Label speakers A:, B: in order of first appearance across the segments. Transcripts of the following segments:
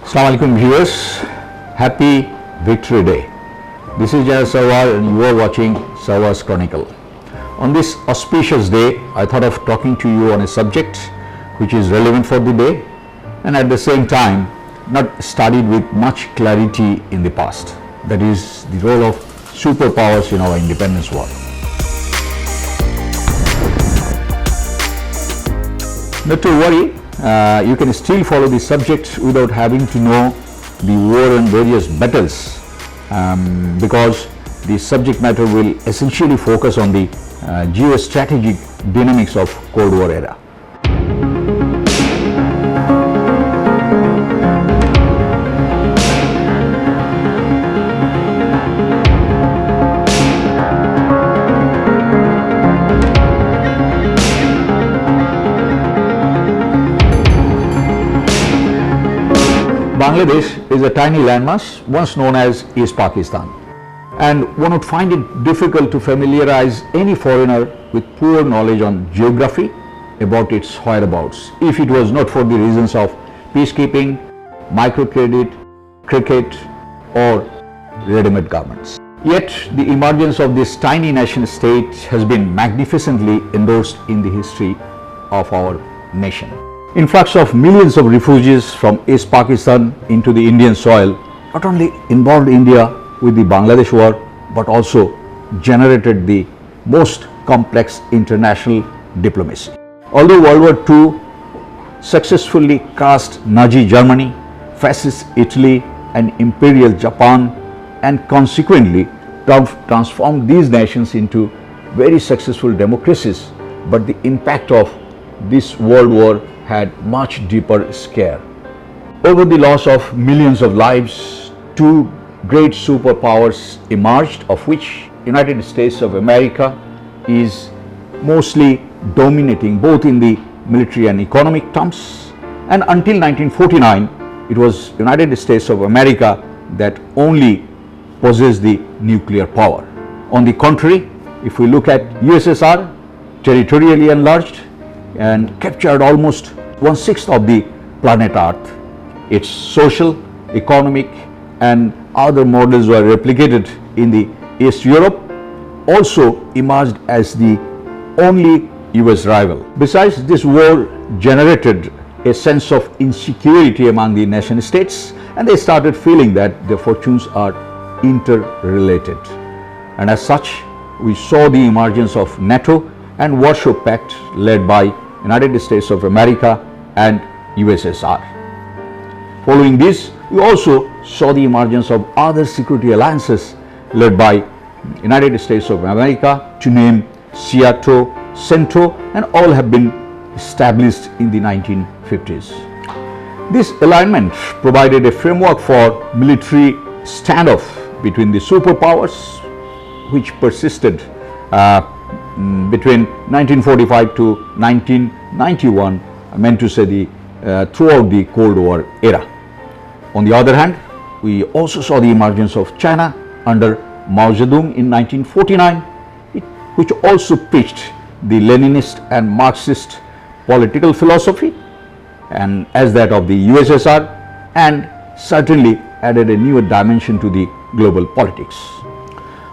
A: Assalamu alaikum viewers, happy Victory Day. This is Sarwar and you are watching Sarwar's Chronicle. On this auspicious day, I thought of talking to you on a subject which is relevant for the day and at the same time not studied with much clarity in the past. That is the role of superpowers in our independence war. Not to worry, you can still follow the subject without having to know the war and various battles because the subject matter will essentially focus on the geostrategic dynamics of Cold War era. Bangladesh is a tiny landmass once known as East Pakistan, and one would find it difficult to familiarize any foreigner with poor knowledge on geography about its whereabouts if it was not for the reasons of peacekeeping, microcredit, cricket or readymade garments. Yet the emergence of this tiny nation state has been magnificently endorsed in the history of our nation. Influx of millions of refugees from East Pakistan into the Indian soil not only involved India with the Bangladesh war but also generated the most complex international diplomacy. Although World War II successfully crushed Nazi Germany, fascist Italy and imperial Japan and consequently transformed these nations into very successful democracies, but the impact of this world war had much deeper scare. Over the loss of millions of lives, two great superpowers emerged, of which United States of America is mostly dominating both in the military and economic terms, and until 1949 it was United States of America that only possessed the nuclear power. On the contrary, if we look at USSR, territorially enlarged and captured almost 1/6 of the planet Earth. Its social, economic and other models were replicated in the East Europe, also emerged as the only US rival. Besides, this war generated a sense of insecurity among the nation states and they started feeling that their fortunes are interrelated. And as such, we saw the emergence of NATO and Warsaw Pact led by United States of America and USSR. Following this, we also saw the emergence of other security alliances led by United States of America, to name SEATO, CENTO, and all have been established in the 1950s. This alignment provided a framework for military standoff between the superpowers, which persisted between 1945 to 1991, I meant to say throughout the Cold War era. On the other hand, we also saw the emergence of China under Mao Zedong in 1949, which also preached the Leninist and Marxist political philosophy, and as that of the USSR, and certainly added a new dimension to the global politics.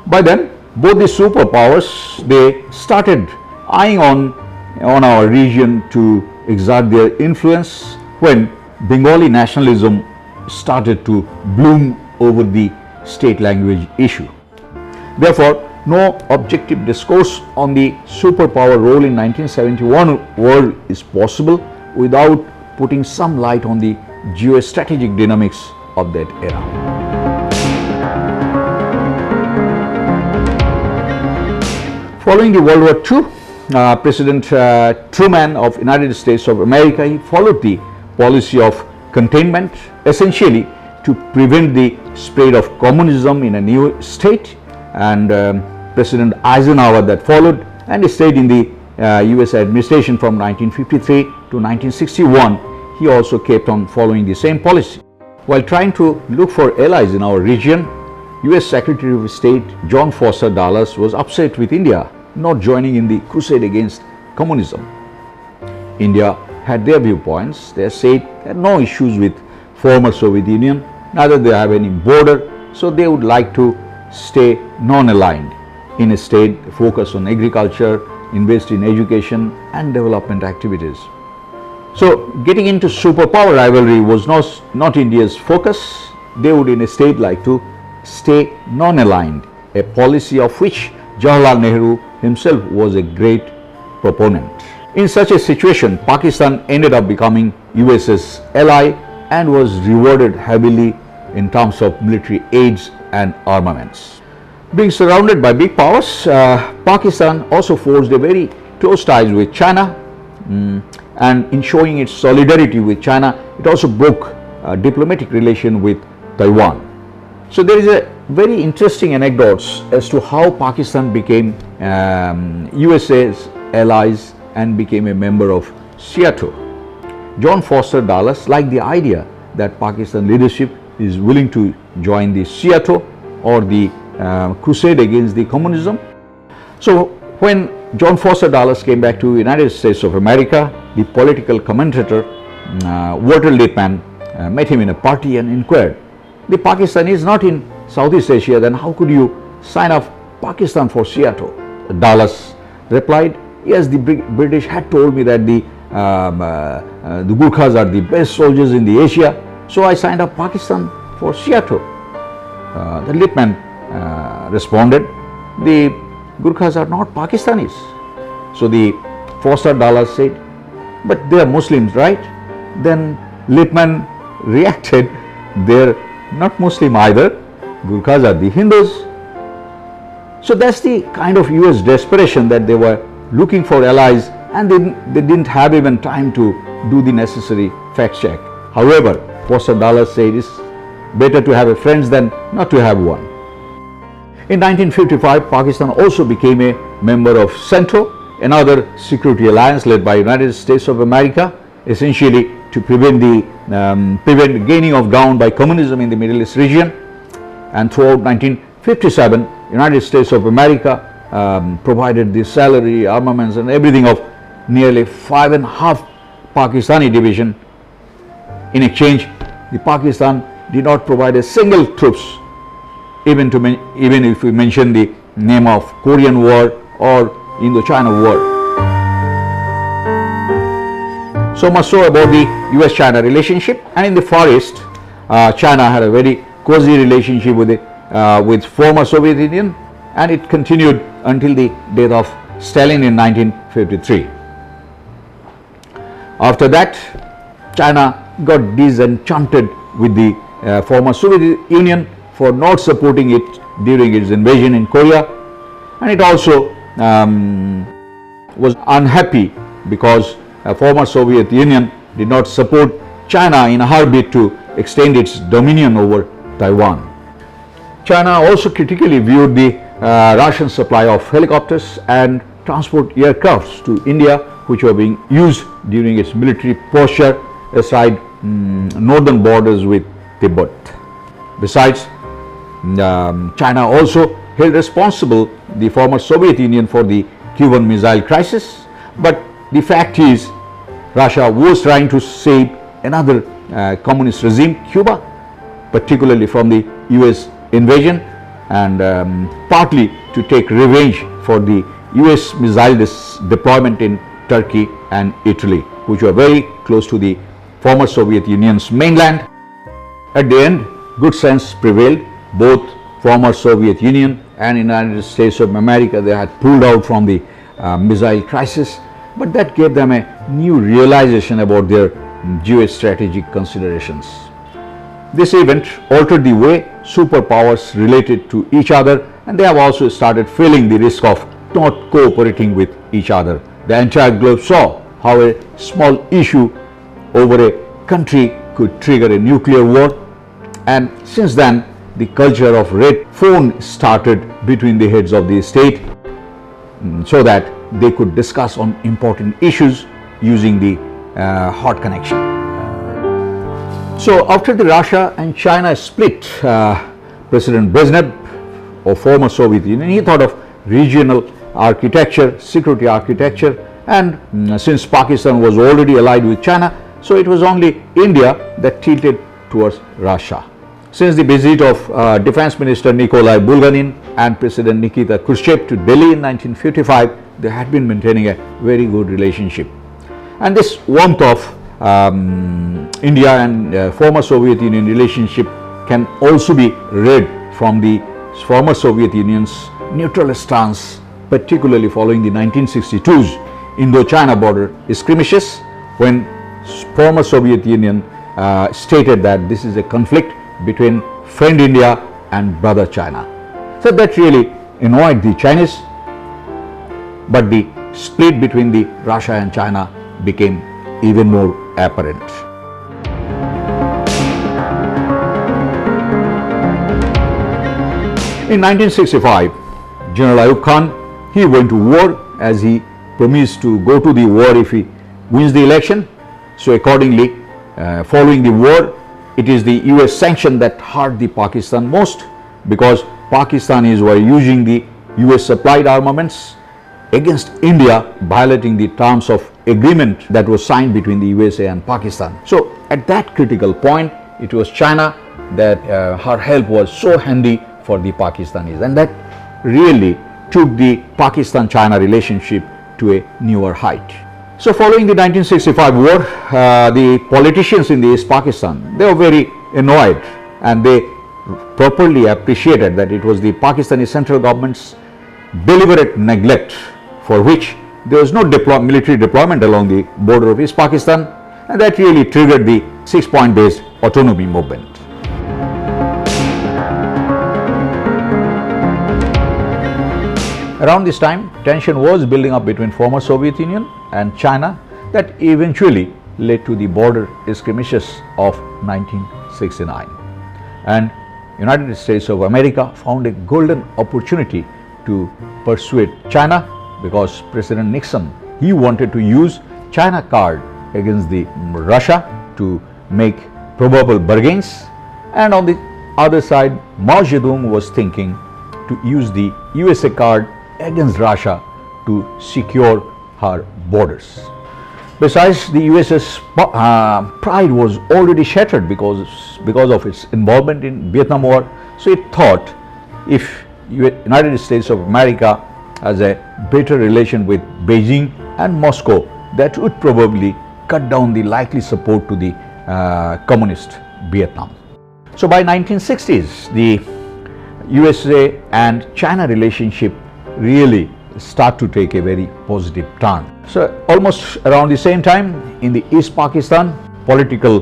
A: By then, both the superpowers, they started eyeing on our region to exert their influence when Bengali nationalism started to bloom over the state language issue. Therefore, no objective discourse on the superpower role in 1971 world is possible without putting some light on the geostrategic dynamics of that era. Following the World War II, President Truman of United States of America, he followed the policy of containment, essentially to prevent the spread of communism in a new state, and President Eisenhower that followed and stayed in the US administration from 1953 to 1961, he also kept on following the same policy. While trying to look for allies in our region, US Secretary of State John Foster Dulles was upset with India not joining in the crusade against communism. India had their viewpoints. They said they had no issues with former Soviet Union, neither they have any border, so they would like to stay non-aligned in a state, focus on agriculture, invest in education and development activities. So getting into superpower rivalry was not India's focus. They would in a state like to stay non-aligned, a policy of which Jawaharlal Nehru himself was a great proponent. In such a situation, Pakistan ended up becoming US's ally and was rewarded heavily in terms of military aids and armaments. Being surrounded by big powers, Pakistan also forged a very close ties with China, and in showing its solidarity with China, it also broke diplomatic relation with Taiwan. So there is a very interesting anecdotes as to how Pakistan became USA's allies and became a member of SEATO. John Foster Dulles liked the idea that Pakistan leadership is willing to join the SEATO or the crusade against the communism. So when John Foster Dulles came back to United States of America, the political commentator Walter Lippmann met him in a party and inquired, "The Pakistan is not in Southeast Asia, then how could you sign up Pakistan for SEATO?" Dulles replied, "Yes, the British had told me that the Gurkhas are the best soldiers in the Asia, so I signed up Pakistan for SEATO." The Lippmann responded, "The Gurkhas are not Pakistanis." So the Foster Dulles said, "But they are Muslims, right?" Then Lippmann reacted, "They're not Muslim either. Gurkhas are the Hindus." So that's the kind of US desperation that they were looking for allies, and they didn't have even time to do the necessary fact check. However, Foster Dulles said it's better to have a friend than not to have one. In 1955, Pakistan also became a member of CENTO, another security alliance led by United States of America, essentially to prevent gaining of ground by communism in the Middle East region. And throughout 1957, United States of America provided the salary, armaments and everything of nearly 5.5 Pakistani division. In exchange, the Pakistan did not provide a single troops, even if we mention the name of Korean War or Indochina War. So much so about the US-China relationship. And in the Far East, China had a very cozy relationship with former Soviet Union, and it continued until the death of Stalin in 1953. After that, China got disenchanted with the former Soviet Union for not supporting it during its invasion in Korea, and it also was unhappy because former Soviet Union did not support China in a heartbeat to extend its dominion over Taiwan. China also critically viewed the Russian supply of helicopters and transport aircrafts to India, which were being used during its military posture aside northern borders with Tibet. Besides, China also held responsible the former Soviet Union for the Cuban Missile Crisis, but the fact is Russia was trying to save another communist regime, Cuba, particularly from the US invasion, and partly to take revenge for the US missile deployment in Turkey and Italy, which were very close to the former Soviet Union's mainland. At the end, good sense prevailed. Both former Soviet Union and United States of America, they had pulled out from the missile crisis, but that gave them a new realization about their geostrategic considerations. This event altered the way superpowers related to each other, and they have also started feeling the risk of not cooperating with each other. The entire globe saw how a small issue over a country could trigger a nuclear war, and since then the culture of red phone started between the heads of the state so that they could discuss on important issues using the hot connection. So after the Russia and China split, President Brezhnev of former Soviet Union, he thought of regional architecture, security architecture, and since Pakistan was already allied with China, so it was only India that tilted towards Russia. Since the visit of Defense Minister Nikolai Bulganin and President Nikita Khrushchev to Delhi in 1955, they had been maintaining a very good relationship. And this warmth of India and former Soviet Union relationship can also be read from the former Soviet Union's neutral stance, particularly following the 1962's Indo-China border skirmishes, when former Soviet Union stated that this is a conflict between friend India and brother China. So that really annoyed the Chinese, but the split between the Russia and China became even more apparent. In 1965, General Ayub Khan, he went to war as he promised to go to the war if he wins the election. So accordingly, following the war, it is the US sanction that hurt the Pakistan most, because Pakistanis were using the US supplied armaments against India, violating the terms of agreement that was signed between the USA and Pakistan. So at that critical point, it was China that her help was so handy for the Pakistanis, and that really took the Pakistan-China relationship to a newer height. So following the 1965 war, the politicians in the East Pakistan, they were very annoyed, and they properly appreciated that it was the Pakistani central government's deliberate neglect for which there was no military deployment along the border of East Pakistan, and that really triggered the 6-point based autonomy movement. Around this time, tension was building up between former Soviet Union and China that eventually led to the border skirmishes of 1969. And United States of America found a golden opportunity to persuade China, because President Nixon, he wanted to use China card against the Russia to make probable bargains, and on the other side, Mao Zedong was thinking to use the USA card against Russia to secure her borders. Besides, the US's pride was already shattered because of its involvement in Vietnam War. So it thought if United States of America has a better relation with Beijing and Moscow, that would probably cut down the likely support to the communist Vietnam. So by 1960s, the USA and China relationship really start to take a very positive turn. So almost around the same time, in the East Pakistan, political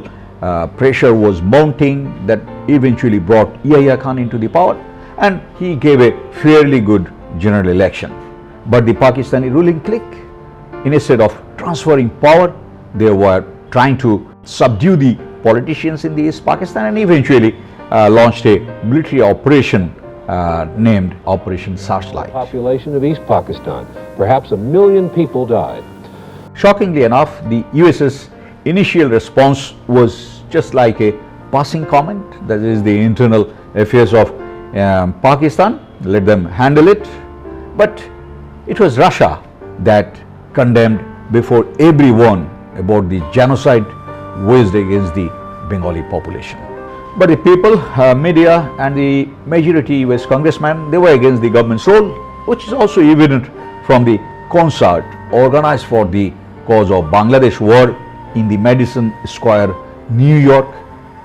A: pressure was mounting that eventually brought Yahya Khan into the power, and he gave a fairly good general election. But the Pakistani ruling clique, instead of transferring power, they were trying to subdue the politicians in the East Pakistan, and eventually launched a military operation named Operation Searchlight.
B: Population of East Pakistan, perhaps 1 million people died.
A: Shockingly enough, the US's initial response was just like a passing comment, that is the internal affairs of Pakistan, let them handle it. But it was Russia that condemned before everyone about the genocide waged against the Bengali population. But the people, media and the majority US congressmen, they were against the government's role, which is also evident from the concert organized for the cause of Bangladesh war in the Madison Square, New York,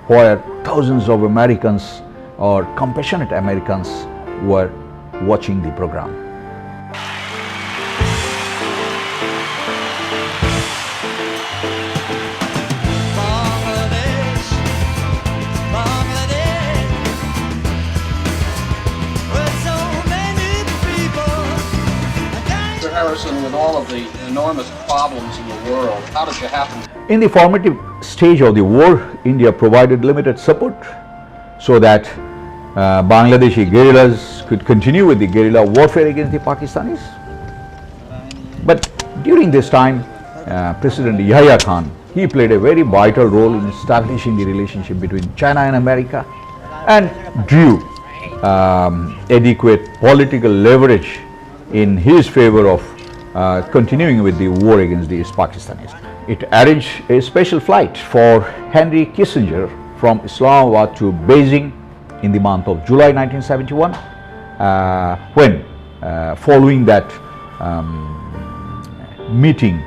A: where thousands of Americans or compassionate Americans were watching the program.
C: With all of the enormous problems in the world, how did you happen?
A: In the formative stage of the war, India provided limited support so that Bangladeshi guerrillas could continue with the guerrilla warfare against the Pakistanis. But during this time, President Yahya Khan, he played a very vital role in establishing the relationship between China and America, and drew adequate political leverage in his favor of continuing with the war against the East Pakistanis. It arranged a special flight for Henry Kissinger from Islamabad to Beijing in the month of July 1971, when following that meeting,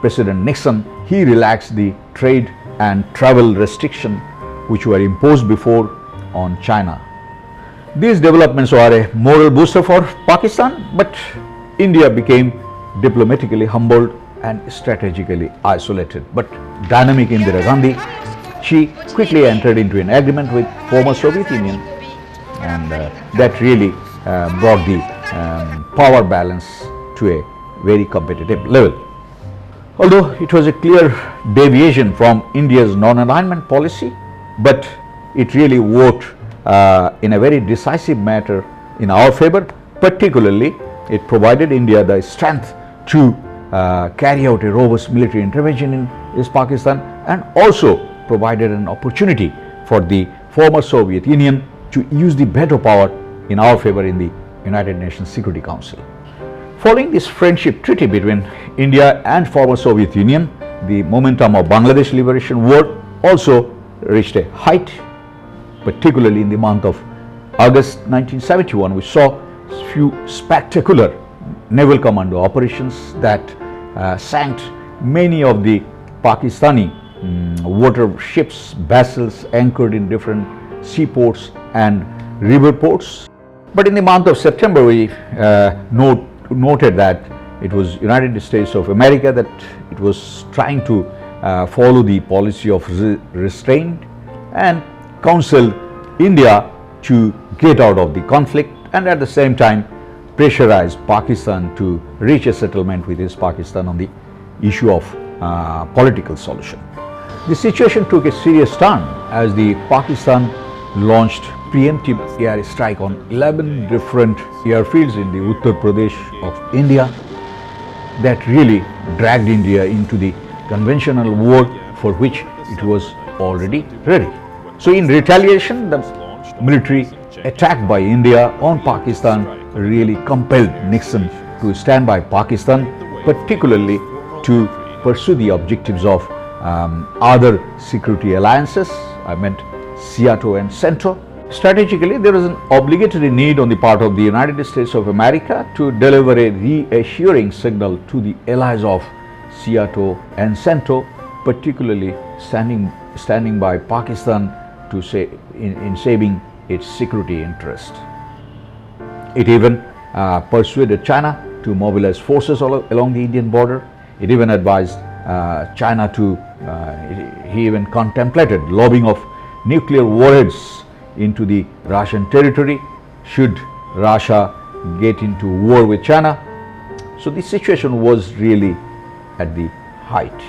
A: President Nixon, he relaxed the trade and travel restriction which were imposed before on China. These developments were a moral booster for Pakistan, but India became diplomatically humbled and strategically isolated. But dynamic Indira Gandhi, she quickly entered into an agreement with former Soviet Union, and that really brought the power balance to a very competitive level. Although it was a clear deviation from India's non-alignment policy, but it really worked in a very decisive manner in our favor. Particularly, it provided India the strength to carry out a robust military intervention in East Pakistan, and also provided an opportunity for the former Soviet Union to use the veto power in our favor in the United Nations Security Council. Following this friendship treaty between India and former Soviet Union, the momentum of Bangladesh Liberation War also reached a height, particularly in the month of August 1971. We saw few spectacular naval commando operations that sank many of the Pakistani water ships, vessels anchored in different seaports and river ports. But in the month of September, we noted that it was United States of America that it was trying to follow the policy of restraint and counseled India to get out of the conflict, and at the same time pressurized Pakistan to reach a settlement with East Pakistan on the issue of political solution. The situation took a serious turn as the Pakistan launched preemptive air strike on 11 different airfields in the Uttar Pradesh of India that really dragged India into the conventional war for which it was already ready. So in retaliation, the military attack by India on Pakistan really compelled Nixon to stand by Pakistan, particularly to pursue the objectives of other security alliances, I meant SEATO and CENTO. Strategically, there is an obligatory need on the part of the United States of America to deliver a reassuring signal to the allies of SEATO and CENTO, particularly standing by Pakistan to say in saving its security interest. It even persuaded China to mobilize forces along the Indian border. It even advised China to, he even contemplated lobbing of nuclear warheads into the Russian territory should Russia get into war with China. So the situation was really at the height.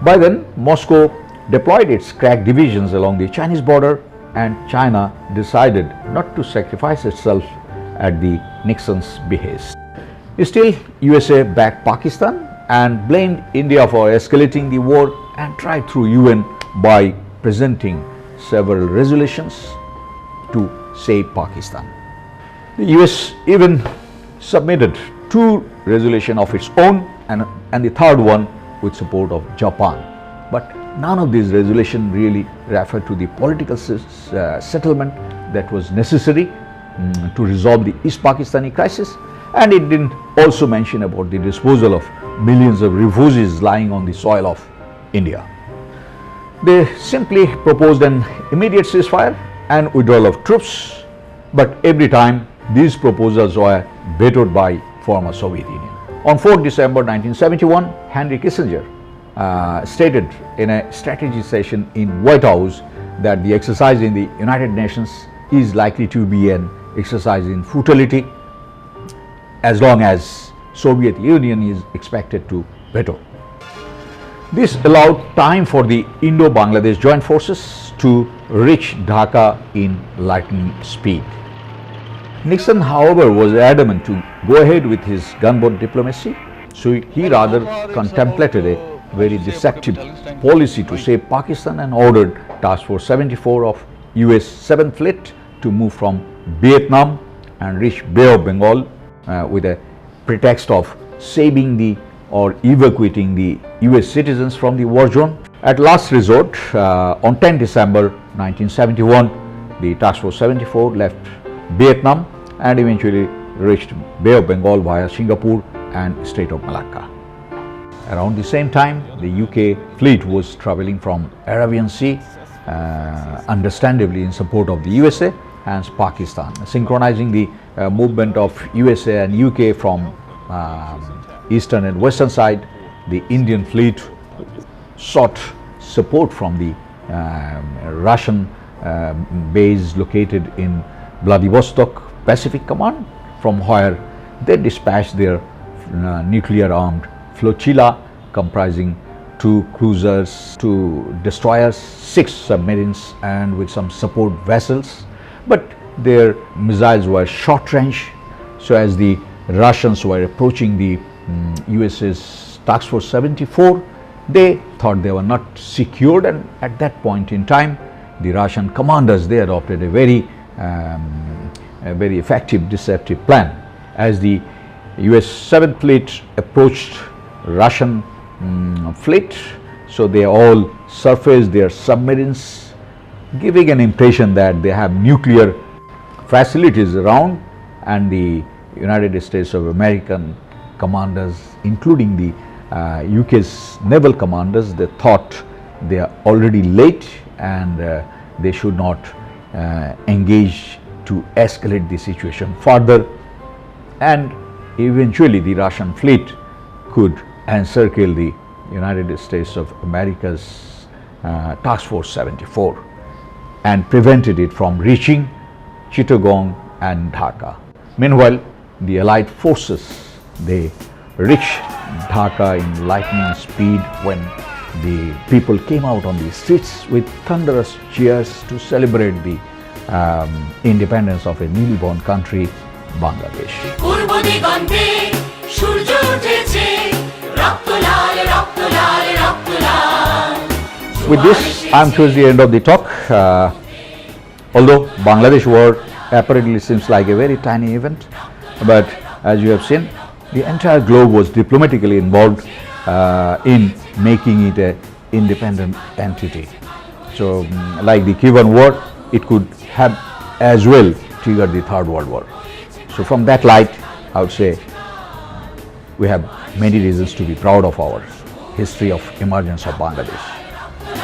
A: By then, Moscow deployed its crack divisions along the Chinese border, and China decided not to sacrifice itself at the Nixon's behest. Still, USA backed Pakistan and blamed India for escalating the war and tried through UN by presenting several resolutions to save Pakistan. The US even submitted 2 resolutions of its own and the third one with support of Japan. But none of these resolutions really referred to the political settlement that was necessary to resolve the East Pakistani crisis, and it didn't also mention about the disposal of millions of refugees lying on the soil of India. They simply proposed an immediate ceasefire and withdrawal of troops, but every time these proposals were vetoed by former Soviet Union. On 4 December 1971, Henry Kissinger stated in a strategy session in White House that the exercise in the United Nations is likely to be an exercise in futility as long as Soviet Union is expected to veto. This allowed time for the Indo-Bangladesh joint forces to reach Dhaka in lightning speed. Nixon, however, was adamant to go ahead with his gunboat diplomacy, so he rather contemplated a very deceptive policy to save Pakistan and ordered Task Force 74 of US 7th Fleet to move from Vietnam and reach Bay of Bengal with a pretext of saving or evacuating the US citizens from the war zone. At last resort, on 10 December 1971, the Task Force 74 left Vietnam and eventually reached Bay of Bengal via Singapore and Strait of Malacca. Around the same time, the UK fleet was traveling from Arabian Sea, understandably in support of the USA and Pakistan, synchronizing the movement of USA and UK from eastern and western side. The Indian fleet sought support from the Russian base located in Vladivostok Pacific Command, from where they dispatched their nuclear armed flotilla comprising 2 cruisers, 2 destroyers, 6 submarines and with some support vessels. But their missiles were short range, so as the Russians were approaching the USS Task Force 74, they thought they were not secured, and at that point in time the Russian commanders, they adopted a very effective deceptive plan. As the US 7th Fleet approached Russian fleet, so they all surfaced their submarines, giving an impression that they have nuclear facilities around, and the United States of American commanders, including the UK's naval commanders, they thought they are already late and they should not engage to escalate the situation further, and eventually the Russian fleet could encircle the United States of America's Task Force 74 and prevented it from reaching Chittagong and Dhaka. Meanwhile, the Allied forces, they reached Dhaka in lightning speed when the people came out on the streets with thunderous cheers to celebrate the independence of a newly born country, Bangladesh. With this, I am towards the end of the talk. Although Bangladesh war apparently seems like a very tiny event, but as you have seen, the entire globe was diplomatically involved in making it an independent entity. So, like the Cuban War, it could have as well triggered the Third World War. So, from that light, I would say we have many reasons to be proud of our history of emergence of Bangladesh.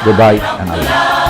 A: Goodbye and Allah.